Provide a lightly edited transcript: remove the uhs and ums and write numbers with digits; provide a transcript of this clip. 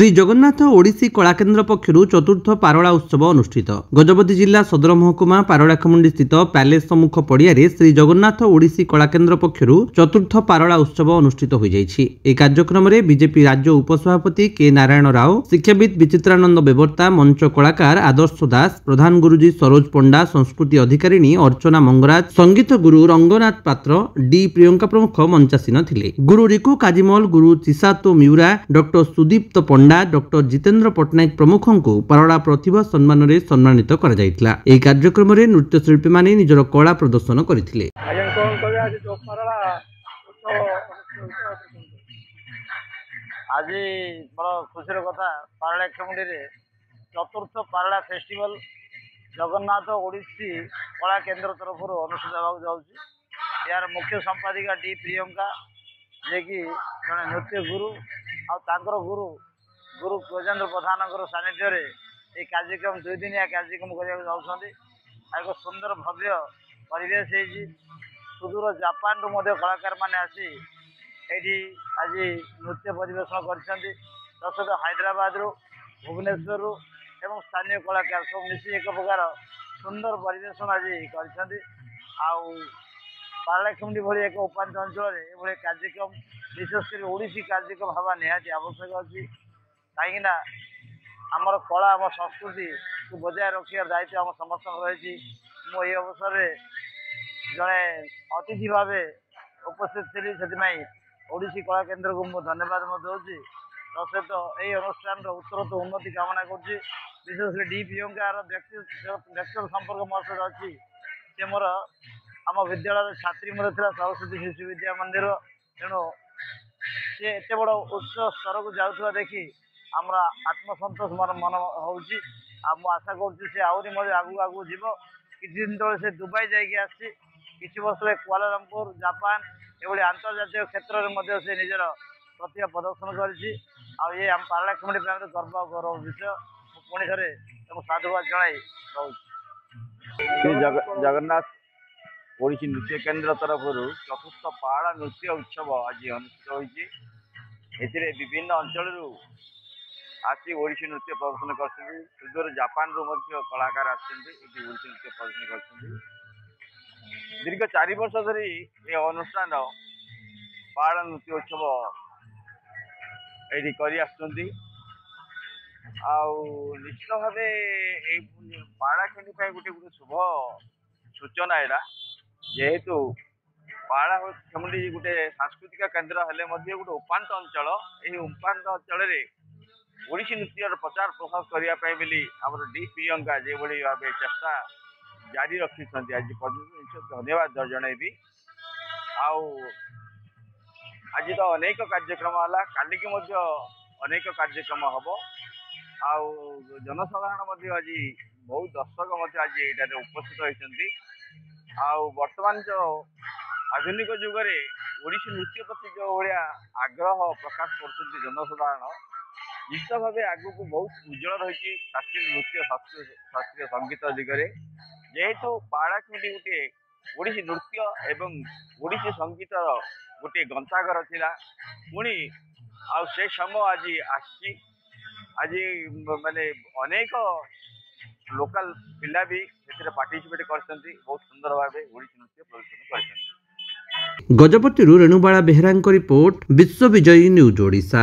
श्री जगन्नाथ ओडिसी कलाकेन्द्र पक्षरु चतुर्थ पारला उत्सव अनुष्ठित। गजपति जिला सदर महकुमा पारलाखेमुंडी स्थित पैलेस सम्मुख पड़िया श्री जगन्नाथ ओडिसी कलाकेन्द्र पक्षरु चतुर्थ पारला उत्सव अनुष्ठित हो जाइछि। ए कार्यक्रम में बीजेपी राज्य उपसभापति के नारायण राव, शिक्षाविद विचित्रानंद बेवर्ता, मंच कलाकार आदर्श दास, प्रधान गुरुजी सरोज पंडा, संस्कृति अधिकारिणी अर्चना मंगराज, संगीत गुरु रंगनाथ पात्र, डी प्रियंका प्रमुख मंचासीन थिले। गुरु रिकु काजिमल, गुरु चिसातो मिउरा, डॉक्टर सुदीप्त पंडा, डॉक्टर जितेंद्र पट्टनायक प्रमुख को पारला प्रतिभा सम्मान में सम्मानित करा जायतिला। एही कार्यक्रम में नृत्यशिल्पी माने निजर कला प्रदर्शन करथिले। आज बड़ खुशी कथा पारलाखेमुंडी चतुर्थ पारला फेस्टिवल जगन्नाथ ओडिसी कला केन्द्र तरफ अनुष्ठित होगा जाऊँगी। यार मुख्य संपादिका डी प्रियंका जे कि जड़े नृत्य गुरु आर गुरु गुरु गजेन्द्र प्रधान सानिध्य ये कार्यक्रम 2 दिनिया कार्यक्रम करते एक सुंदर भव्य परिवेश है। सुदूर जापान रु कलाकार मैंने आसी ये आज नृत्य परिवेशन कर हैदराबाद रु भुवनेश्वर रु एवं स्थानीय कलाकार सब मिसी एक प्रकार सुंदर परिवेशन आज कर पारलाखेमुंडी भली एक उपांत अंचल ये कार्यक्रम विशेषकर ओडिसी कार्यक्रम हवा निहाती आवश्यक अच्छी कहीं आमर कला आम संस्कृति को बजाय रखार दायित्व आम समस्त रही। मुझे अवसर में जड़े अतिथि भाव उपस्थित थी से ओडिसी कला केन्द्र को मुझे धन्यवाद दूसरी। सहित यही अनुष्ठान उत्तरोत्तर उन्नति कामना कर विशेषकर डी प्रियंकार व्यक्तिगत संपर्क मो सहित अच्छी से मोर आम विद्यालय छात्री मध्य था सरस्वती शिशु विद्या मंदिर तेणु सी एत बड़ उच्च स्तर को जाऊा देखी आम आत्मसंतोष मन होची। आशा कर आगू आगू जीव किसी दिन तले से दुबई जाकि किसी वर्ष कुआलालंपुर जापान ये अंतर्जातीय क्षेत्र में से निजर प्रतिभा प्रदर्शन कर आम पारलाखेमुंडी गर्व गौरव विषय पुणी थे साधुवाद जन जगन्नाथ ओडिसी नृत्य केन्द्र तरफ चतुर्थ पारला नृत्य उत्सव आज अनुष्ठित होती। विभिन्न अंचल आसी ओडिसी नृत्य प्रदर्शन कर सुदूर जापान रु कलाकार आसी ओडिसी नृत्य प्रदर्शन कर दीर्घ 4 वर्ष धरी ये अनुष्ठान पारला नृत्य उत्सव ये निश्चित भाव पारलाखेमुंडी गोटे गोटे शुभ सूचना यहाँ जेहेतु पारलाखेमुंडी गोटे सांस्कृतिक केन्द्र हेले गोटे उपांत अंचल यही उपांत अंचल ओडिसी नृत्यर प्रचार प्रसार करने आमर डी प्रियंका जो भाव चेष्टा जारी रखी आज धन्यवाद जनइबी। आज तो अनेक कार्यक्रम है काली की अनेक कार्यक्रम हम जनसाधारण आज बहुत दर्शक आज ये उपस्थित होती। वर्तमान जो आधुनिक जुगे ओडिसी नृत्य प्रति जो भाया आग्रह प्रकाश कर जनसाधारण निश्चित भाव आगू को बहुत उज्जवल रही शास्त्रीय नृत्य शास्त्रीय संगीत दिगरे जेहेतु पारलाखेमुंडी गोटे ओडिसी नृत्य एवं ओडिसी संगीत गोटे ग्रंथागार थिला पुणी से समय आज आसी आज माने अनेक लोकल पिला भी पार्टिसिपेट करछंती बहुत सुंदर भाव ओडिसी नृत्य प्रदर्शन करछंती। गजपति रेणुबाला बेहेरा रिपोर्ट, विश्व विजयी न्यूज ओडिशा।